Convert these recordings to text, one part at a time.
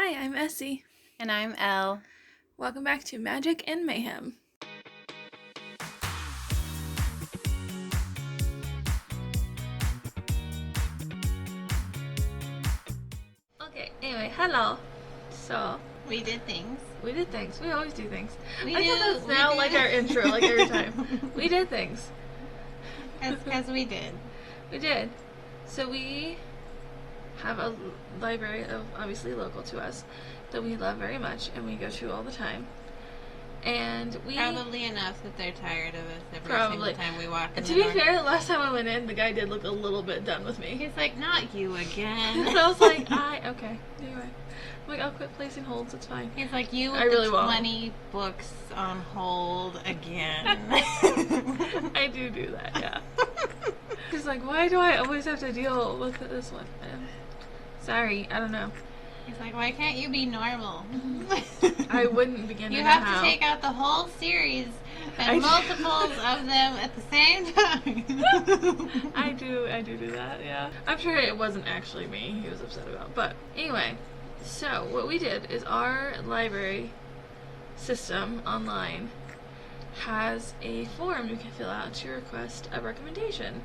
Hi, I'm Essie. And I'm Elle. Welcome back to Magic and Mayhem. Okay, anyway, hello. So, We did things. we did things. We always do things. We I do. thought that's we now do. like our intro, like every time. We did things. Because we did. We did. So we have a library of obviously local to us that we love very much and we go to all the time. And we Probably enough that they're tired of us every Probably. single time we walk in to the be door. fair, the last time I went in, the guy did look a little bit done with me. He's like, not you again. And I was like, okay. Anyway. I'm like, I'll quit placing holds, it's fine. He's like, you with I really the won't. 20 books on hold again. I do that, yeah. He's like, why do I always have to deal with this one? Sorry, I don't know. He's like, why can't you be normal? I wouldn't begin to You know have how. to take out the whole series I and do. multiples of them at the same time. I do that, yeah. I'm sure it wasn't actually me he was upset about. But anyway, so what we did is our library system online has a form you can fill out to request a recommendation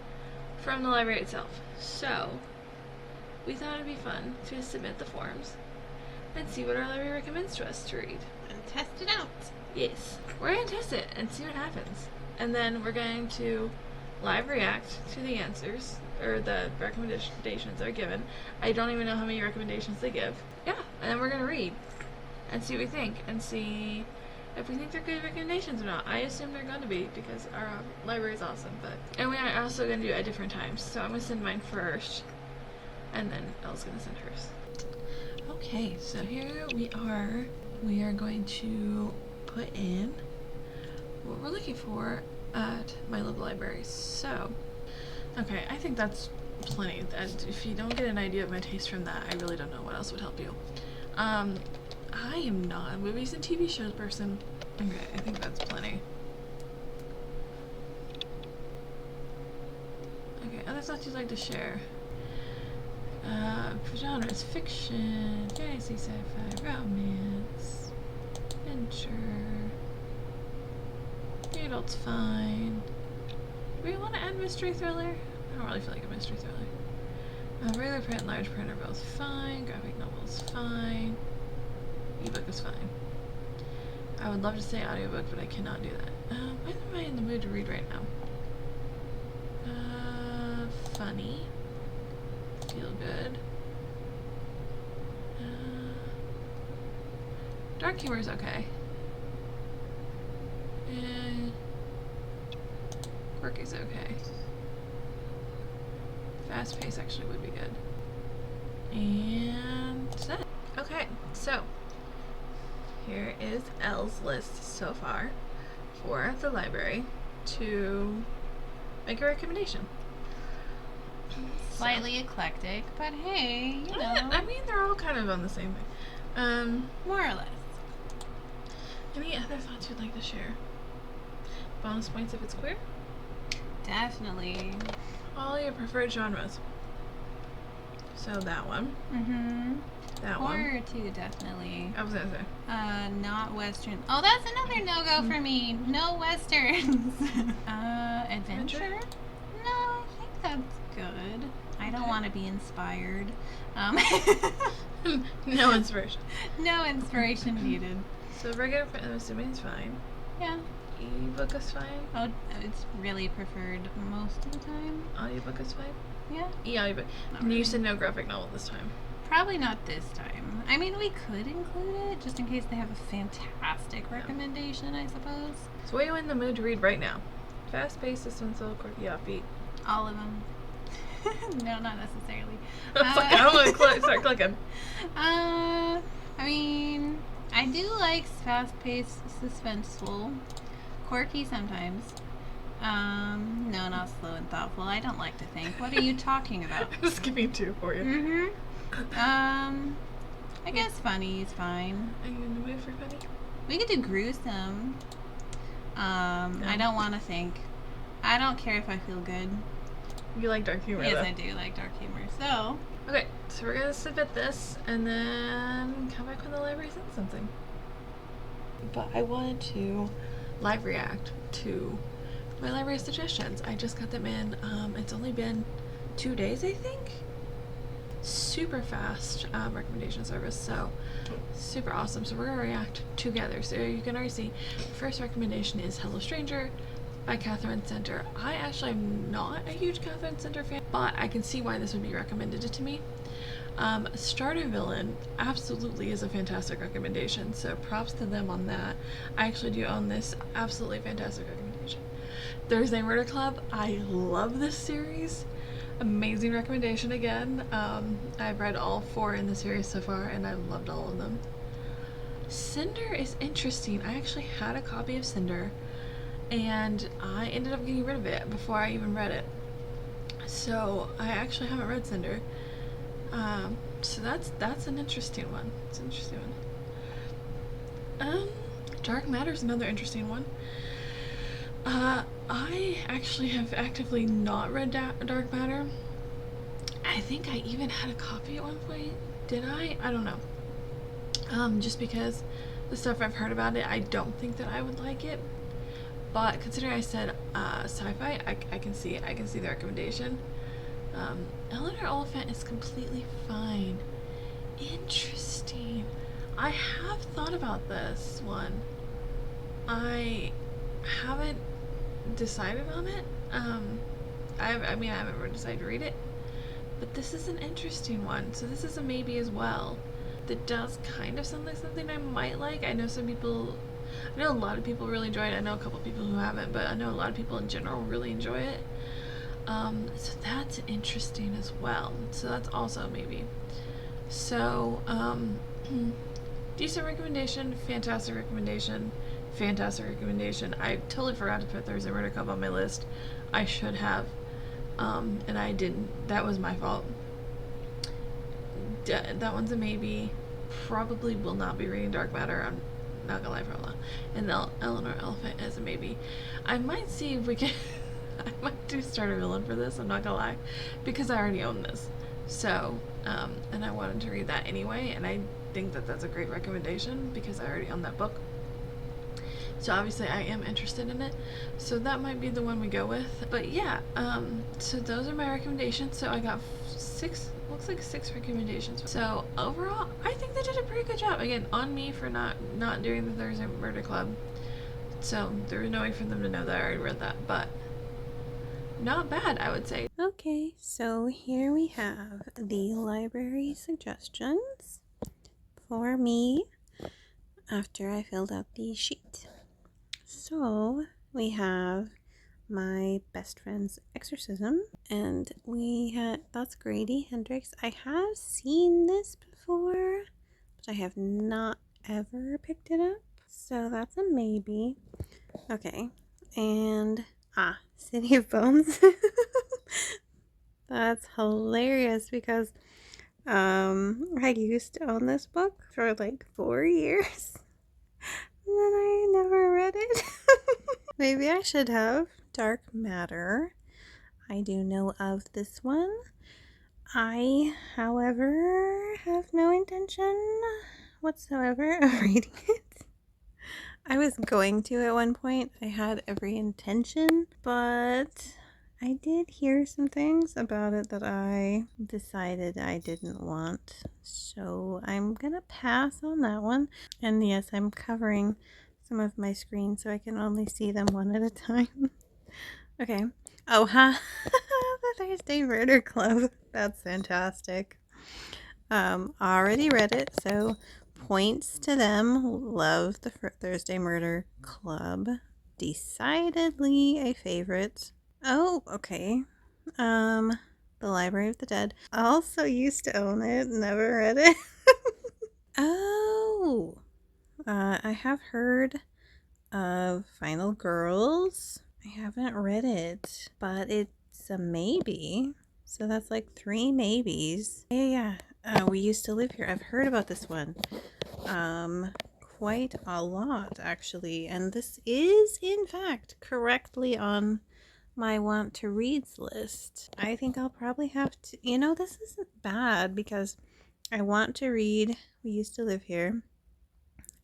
from the library itself. So we thought it'd be fun to submit the forms and see what our library recommends to us to read. And test it out. Yes. We're going to test it and see what happens. And then we're going to live react to the answers, or the recommendations that are given. I don't even know how many recommendations they give. Yeah. And then we're going to read and see what we think and see if we think they're good recommendations or not. I assume they're going to be because our library is awesome. And we are also going to do it at different times. So I'm going to send mine first. And then Elle's going to send hers. Okay, so here we are. We are going to put in what we're looking for at my local library. So, okay, I think that's plenty. And if you don't get an idea of my taste from that, I really don't know what else would help you. I am not a movies and TV shows person. Okay, I think that's plenty. Okay, other thoughts you'd like to share? Genres: fiction, fantasy, sci-fi, romance, adventure. The adult's fine. Do we want to add mystery thriller? I don't really feel like a mystery thriller. Regular print and large print are both fine. Graphic novels fine. Ebook is fine. I would love to say audiobook, but I cannot do that. When am I in the mood to read right now? Funny. Feel good. Dark humor is okay. And quirky is okay. Fast pace actually would be good. And that's it. Okay, so here is Elle's list so far for the library to make a recommendation. Slightly eclectic, but hey, you know. I mean, they're all kind of on the same thing. More or less. Any other thoughts you'd like to share? Bonus points if it's queer? Definitely. All your preferred genres. So that one. Mm-hmm. That one. Horror too, definitely. I was gonna say. Not Western. Oh, that's another no-go for me. No Westerns. Adventure? No, I think that's good. I don't want to be inspired. No inspiration. No inspiration needed. So regular print, I'm assuming is fine. Yeah. Ebook is fine. Oh, it's really preferred most of the time. Audiobook is fine. Yeah. E-audiobook. Not And you really. said no graphic novel this time. Probably not this time. I mean, we could include it just in case they have a fantastic recommendation, I suppose. So what are you in the mood to read right now? Fast-paced, suspenseful, quirky, offbeat. All of them. No, not necessarily. I'm gonna start clicking. I mean, I do like fast-paced, suspenseful, quirky sometimes. No, not slow and thoughtful. I don't like to think. What are you talking about? I'm just giving two for you. Mm-hmm. I guess funny is fine. Are you in the mood for funny? We could do gruesome. I don't want to think. I don't care if I feel good. You like dark humor, Yes, though. I do like dark humor. So, Okay, so we're gonna submit this and then come back sent something. But I wanted to live react to my library suggestions. I just got them in. It's only been 2 days, I think. Super fast recommendation service, so super awesome. So we're gonna react together. So you can already see, first recommendation is Hello Stranger by Catherine Center. I actually am not a huge Catherine Center fan, but I can see why this would be recommended to me. Starter Villain absolutely is a fantastic recommendation, so props to them on that. I actually do own this. Absolutely fantastic recommendation. Thursday Murder Club, I love this series. Amazing recommendation again. I've read all 4 in the series so far, and I've loved all of them. Cinder is interesting. I actually had a copy of Cinder, and I ended up getting rid of it before I even read it. So I actually haven't read Cinder. So that's an interesting one. It's an interesting one. Dark Matter's another interesting one. I actually have actively not read Dark Matter. I think I even had a copy at one point. Did I? I don't know. Just because the stuff I've heard about it, I don't think that I would like it. But considering I said sci-fi, I can see it. I can see the recommendation. Eleanor Oliphant is completely fine. Interesting. I have thought about this one. I haven't decided on it. I haven't ever decided to read it, but this is an interesting one. So this is a maybe as well. That does kind of sound like something I might like. I know a lot of people really enjoy it. I know a couple people who haven't, but I know a lot of people in general really enjoy it. So that's interesting as well. So that's also maybe. So, decent recommendation, fantastic recommendation, fantastic recommendation. I totally forgot to put Thursday Murder Club on my list. I should have, and I didn't. That was my fault. That one's a maybe. Probably will not be reading Dark Matter. I'm not gonna lie for a while. And Eleanor Oliphant is a maybe. I might see if we can. I might do Starter Villain for this, I'm not gonna lie, because I already own this. So, and I wanted to read that anyway, and I think that that's a great recommendation because I already own that book. So obviously I am interested in it, so that might be the one we go with. But yeah, so those are my recommendations. So I got 6, looks like 6 recommendations. So overall, I think they did a pretty good job. Again, on me for not doing the Thursday Murder Club. So there was no way for them to know that I already read that, but not bad, I would say. Okay, so here we have the library suggestions for me after I filled out the sheet. So we have my best friend's exorcism, and that's Grady Hendrix. I have seen this before, but I have not ever picked it up, so that's a maybe. Okay, and City of Bones. That's hilarious because I used to own this book for like 4 years. And then I never read it. Maybe I should have. Dark Matter. I do know of this one. I, however, have no intention whatsoever of reading it. I was going to at one point. I had every intention, but I did hear some things about it that I decided I didn't want. So I'm gonna pass on that one. And yes, I'm covering some of my screen so I can only see them one at a time. Okay. Oh, the Thursday Murder Club. That's fantastic. Already read it, so points to them. Love the Thursday Murder Club. Decidedly a favorite. Oh, okay. The Library of the Dead. I also used to own it, never read it. Oh, I have heard of Final Girls. I haven't read it, but it's a maybe. So that's like 3 maybes. Yeah. We used to live here. I've heard about this one. Quite a lot, actually. And this is, in fact, correctly on my want to reads list. I think I'll probably have to, this isn't bad because I want to read We Used to Live Here.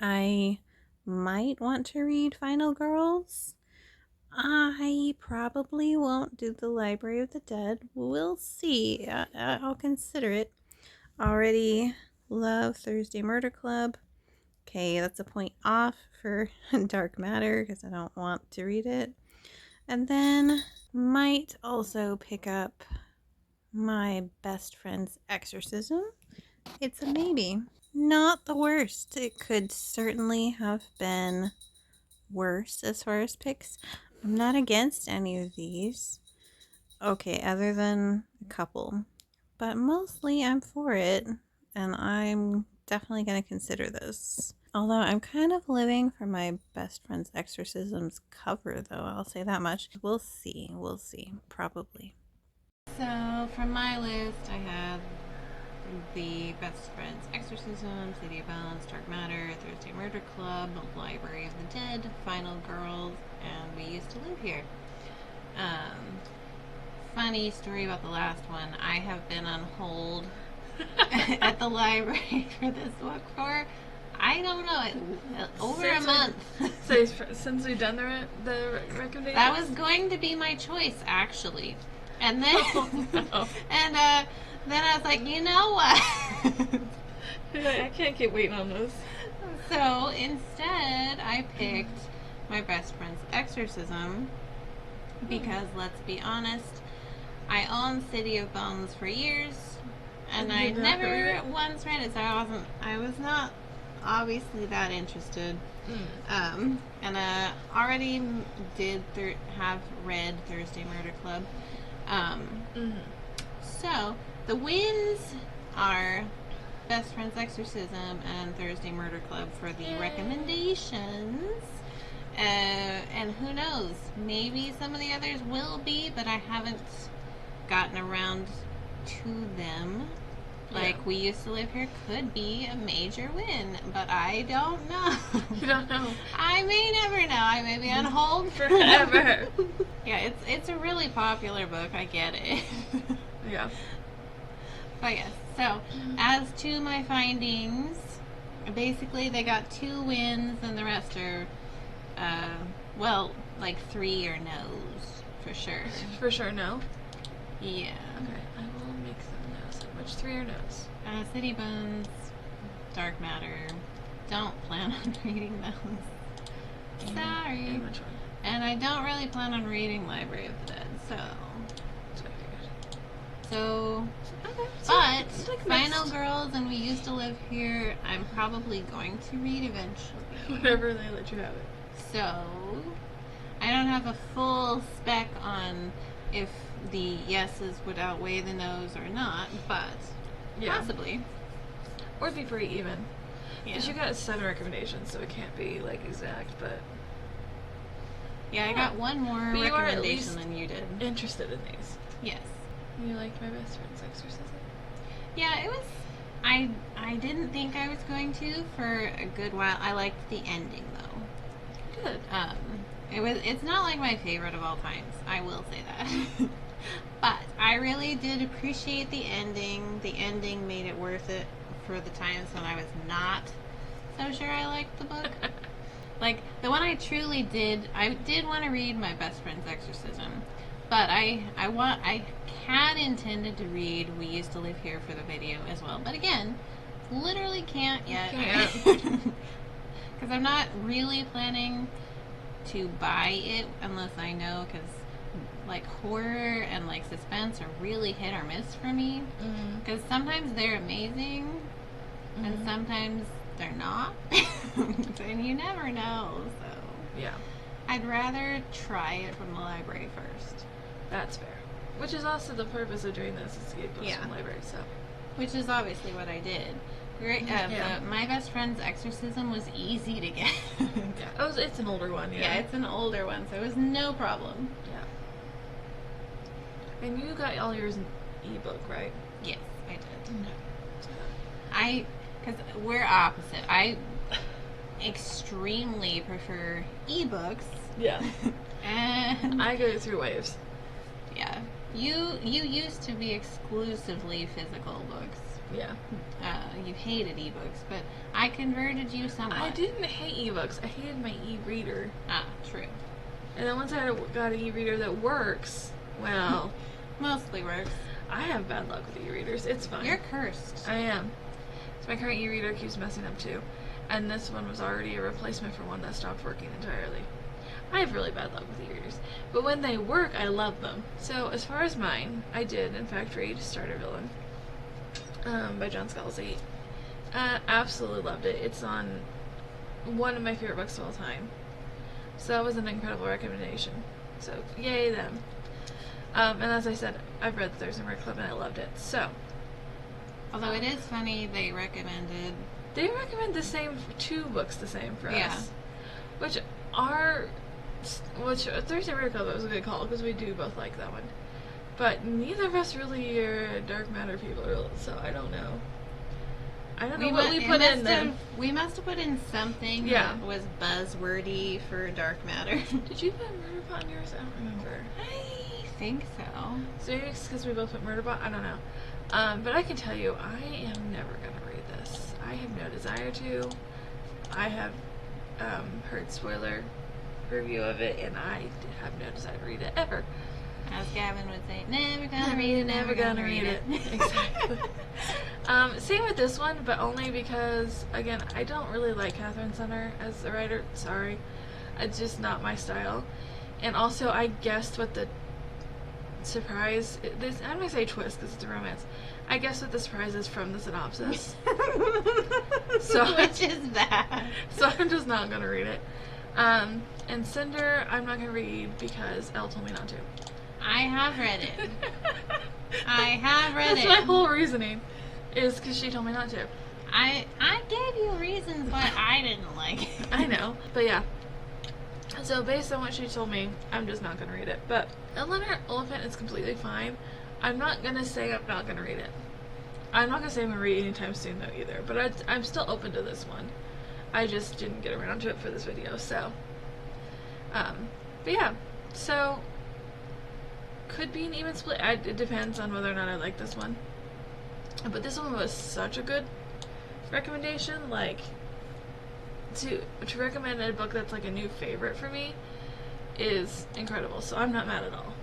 I might want to read Final Girls. I probably won't do the Library of the Dead. We'll see. I'll consider it. Already love Thursday Murder Club. Okay, that's a point off for Dark Matter because I don't want to read it. And then might also pick up my best friend's Exorcism. It's a maybe. Not the worst. It could certainly have been worse as far as picks. I'm not against any of these. Okay, other than a couple. But mostly I'm for it, and I'm definitely going to consider this. Although I'm kind of living for my best friend's Exorcisms cover, though, I'll say that much. We'll see. Probably. So, from my list, I have the Best Friend's Exorcism, City of Bones, Dark Matter, Thursday Murder Club, Library of the Dead, Final Girls, and We Used to Live Here. Funny story about the last one. I have been on hold at the library for this book for, I don't know, over a month. So since we've done the recommendation? That was going to be my choice, actually. And then, then I was like, you know what? I can't keep waiting on this. So instead, I picked my best friend's Exorcism because, let's be honest, I owned City of Bones for years, and I never once read it, so I was not obviously that interested. And I already have read Thursday Murder Club. So the wins are Best Friend's Exorcism and Thursday Murder Club for the recommendations. And who knows, maybe some of the others will be, but I haven't gotten around to them. Like We Used to Live Here could be a major win, but I don't know. You don't know. I may never know. I may be on hold forever. Yeah, it's a really popular book. I get it. Yeah. But yes, so as to my findings, basically they got 2 wins and the rest are, like 3 or no's for sure. For sure, no? Yeah. Okay, I will make some no's. Which 3 are no's? City Bones, Dark Matter. Don't plan on reading those. Sorry. And which one? And I don't really plan on reading Library of the Dead, so. That's what I figured. So, okay. but like Final Girls and We Used to Live Here, I'm probably going to read eventually. Whenever they let you have it. So, I don't have a full spec on if the yeses would outweigh the no's or not, but possibly. Or be pretty even. Yeah. Because you got 7 recommendations, so it can't be like exact, but. Yeah, I got one more but you recommendation than you did. Interested in these. Yes. You liked my best friend's Exorcism? Yeah, it was. I didn't think I was going to for a good while. I liked the ending though. Good. It's not like my favorite of all times. I will say that. But I really did appreciate the ending. The ending made it worth it for the times when I was not so sure I liked the book. Like, the one I truly did, I did want to read my best friend's Exorcism, but I had intended to read We Used to Live Here for the video as well, but again, literally can't yet. Because I'm not really planning to buy it unless I know, because like horror and like suspense are really hit or miss for me, because sometimes they're amazing and sometimes they're not. And you never know, so yeah, I'd rather try it from the library first. That's fair. Which is also the purpose of doing this, is to get books from the library, so. Which is obviously what I did. My best friend's Exorcism was easy to get. It's an older one, Yeah, it's an older one, so it was no problem. Yeah. And you got all yours in ebook, right? Yes, I did. Because we're opposite. I extremely prefer ebooks. Yeah. And I go through waves. Yeah. You used to be exclusively physical books Yeah. You hated ebooks, but I converted you somewhat. I didn't hate ebooks. I hated my e-reader. Ah, true. And then once I got an e-reader that works, well, Mostly works. I have bad luck with e-readers. It's fine. You're cursed. I am. So my current e-reader keeps messing up too. And this one was already a replacement for one that stopped working entirely. I have really bad luck with e-readers. But when they work, I love them. So as far as mine, I did in fact read Starter Villain by John Scalzi. Absolutely loved it. It's on one of my favorite books of all time. So that was an incredible recommendation. So yay them. And as I said, I've read the Thursday Murder Club and I loved it. So Although it is funny, they recommended... They recommend the same, 2 books the same for Yeah. us. Which Thursday Murder Club was a good call because we do both like that one. But neither of us really are dark matter people, so I don't know. I don't know what we put in then. We must have put in something Yeah. that was buzzwordy for dark matter. Did you put Murderbot in yours? I don't remember. I think so. So maybe it's because we both put Murderbot? I don't know. But I can tell you, I am never going to read this. I have no desire to. I have heard spoiler review of it, and I have no desire to read it ever. As Gavin would say, never gonna read it, never gonna read it. Exactly. Same with this one, but only because, again, I don't really like Catherine Center as a writer. Sorry. It's just not my style. And also, I guessed what the surprise... I'm going to say twist because it's a romance. I guessed what the surprise is from the synopsis. So, which is bad. So I'm just not going to read it. And Cinder, I'm not going to read because Elle told me not to. I have read it. I have read That's it. my whole reasoning, is because she told me not to. I gave you reasons why I didn't like it. I know, but yeah. So based on what she told me, I'm just not going to read it. But Eleanor Oliphant is completely fine. I'm not going to say I'm not going to read it. I'm not going to say I'm going to read it anytime soon though either. But I'm still open to this one. I just didn't get around to it for this video, so. But yeah, so could be an even split. It depends on whether or not I like this one. But this one was such a good recommendation. Like, to recommend a book that's like a new favorite for me is incredible. So I'm not mad at all.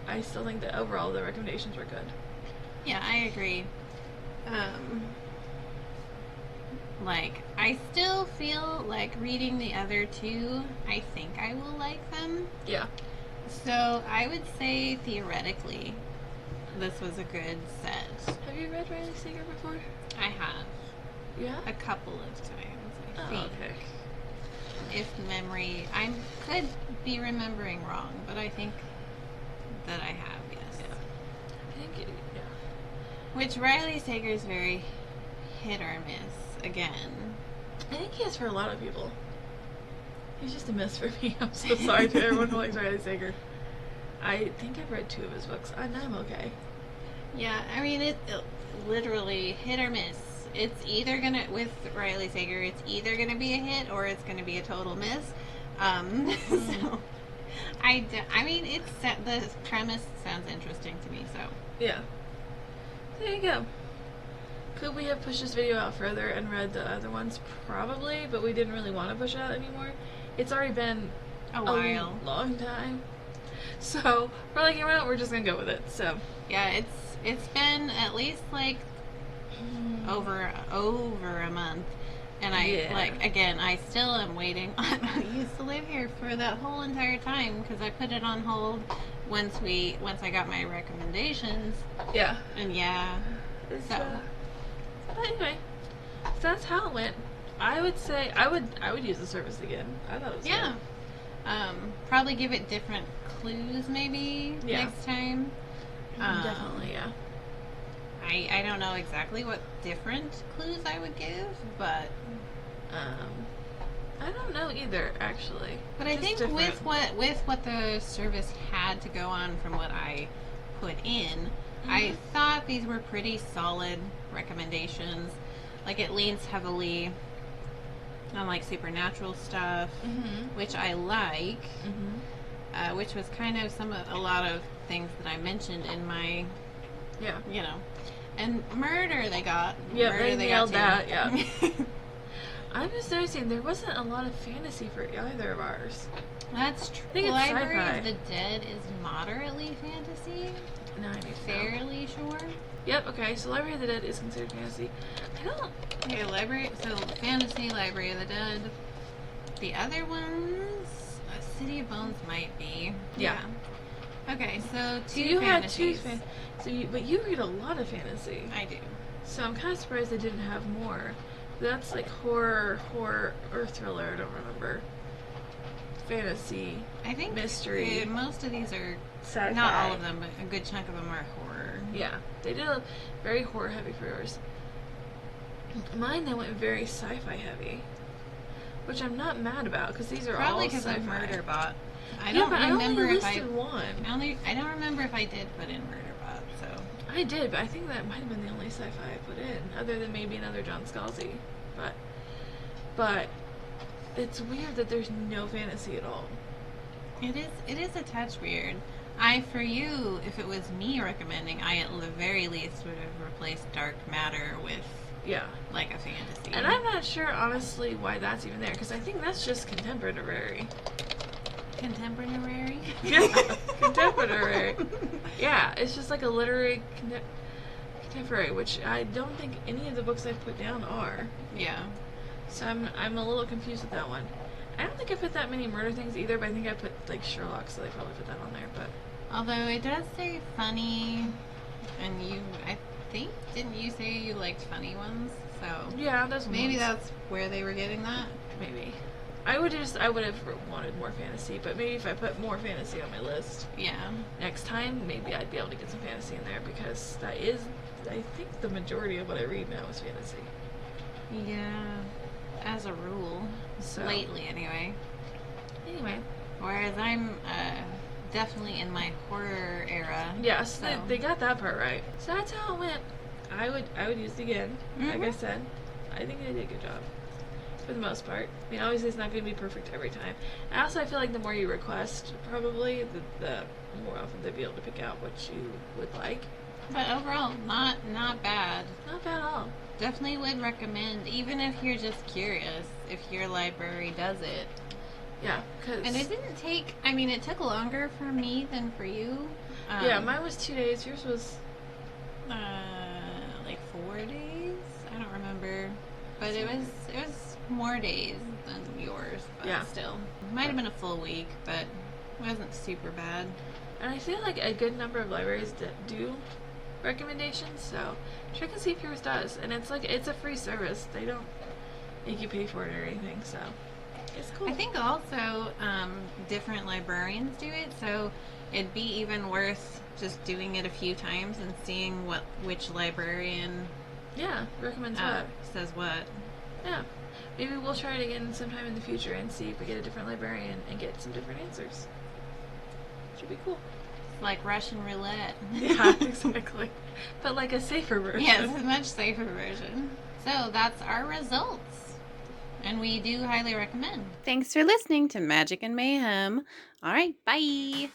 I still think that overall the recommendations were good. Yeah, I agree. Like, I still feel like reading the other 2, I think I will like them. Yeah. So, I would say, theoretically, this was a good set. Have you read Riley Sager before? I have. Yeah? A couple of times, I think. Okay. If memory... I could be remembering wrong, but I think that I have, yes. Yeah. I think yeah. Which Riley Sager is very hit or miss, again. I think he is for a lot of people. He's just a miss for me. I'm so sorry to everyone who likes Riley Sager. I think I've read 2 of his books, and I'm okay. Yeah, I mean, it literally hit or miss. It's either gonna, with Riley Sager, it's either gonna be a hit or it's gonna be a total miss. So, I mean, the premise sounds interesting to me, so. Yeah. There you go. Could we have pushed this video out further and read the other ones? Probably, but we didn't really want to push it out anymore. It's already been A while. A long time. So, we're like, you know what, we're just gonna go with it, so. Yeah, it's been at least, like, over a month. And I still am waiting. I used to live here for that whole entire time because I put it on hold once I got my recommendations. Yeah. And yeah. So. But anyway, so that's how it went. I would say I would use the service again. I thought it was Yeah. Probably give it different clues maybe next time. good. Definitely, yeah. I don't know exactly what different clues I would give, but I don't know either, actually. But I think with what the service had to go on from what I put in, I thought these were pretty solid recommendations. Like, it leans heavily on like supernatural stuff, which I like, which was kind of a lot of things that I mentioned in my, And murder they got. Yep, Murder they nailed that, yeah. too. I'm just noticing there wasn't a lot of fantasy for either of ours. That's true. I think it's Library sci-fi. of the Dead is moderately fantasy. No, I need to know. Fairly sure. Yep, okay, so Library of the Dead is considered fantasy. I don't... Okay, so fantasy, Library of the Dead. The other ones, City of Bones might be. Yeah. Okay, so So two you had fantasies. but you read a lot of fantasy. I do. So I'm kind of surprised they didn't have more. That's like horror, or thriller, I don't remember. Fantasy, I think mystery, most of these are, sci-fi. not all of them, but a good chunk of them are horror. Yeah, they did a very horror heavy for yours. Mine, they went very sci-fi heavy, which I'm not mad about because these are Probably all because sci-fi. of Murderbot. I Yeah, don't but remember I only if listed one. I don't remember if I did put in Murderbot. So I did, but I think that might have been the only sci-fi I put in, other than maybe another John Scalzi. But it's weird that there's no fantasy at all. it is a touch weird. For you, if it was me recommending, I at the very least would have replaced Dark Matter with Yeah. like a fantasy. And I'm not sure, honestly, why that's even there, because I think that's just contemporary. Contemporary. Yeah, contemporary. Yeah, it's just like a literary contemporary, which I don't think any of the books I've put down are. Yeah. So I'm a little confused with that one. I don't think I put that many murder things either, but I think I put like Sherlock, so they probably put that on there. But Although it does say funny, and I think, didn't you say you liked funny ones? So yeah, those maybe ones. that's where they were getting that. Maybe. I would have wanted more fantasy, but maybe if I put more fantasy on my list Yeah. next time, maybe I'd be able to get some fantasy in there, because that is, I think, the majority of what I read now is fantasy. Yeah. As a rule. So Lately, anyway. anyway, Whereas I'm definitely in my horror era. yes, So. they got that part right. So that's how it went. I would use it again. Like I Mhm. said, I think they did a good job for the most part. I mean, obviously it's not going to be perfect every time. I feel like the more you request, probably the more often they'll be able to pick out what you would like. But overall, not bad. Not bad at all. Definitely would recommend, even if you're just curious, if your library does it. Yeah, because And it didn't take, it took longer for me than for you. yeah, mine was 2 days. Yours was Like 4 days? I don't remember. But it was more days than yours, but Yeah. still. It might have been a full week, but it wasn't super bad. And I feel like a good number of libraries that do recommendations, so check and see if yours does. And it's a free service. They don't make you pay for it or anything, so it's cool. I think also different librarians do it, so it'd be even worth just doing it a few times and seeing which librarian recommends what. says what. Yeah. Maybe we'll try it again sometime in the future and see if we get a different librarian and get some different answers. Should be cool. It's like Russian roulette. Yeah, exactly. But like a safer version. Yes, a much safer version. So that's our results. And we do highly recommend. Thanks for listening to Magic and Mayhem. All right, bye.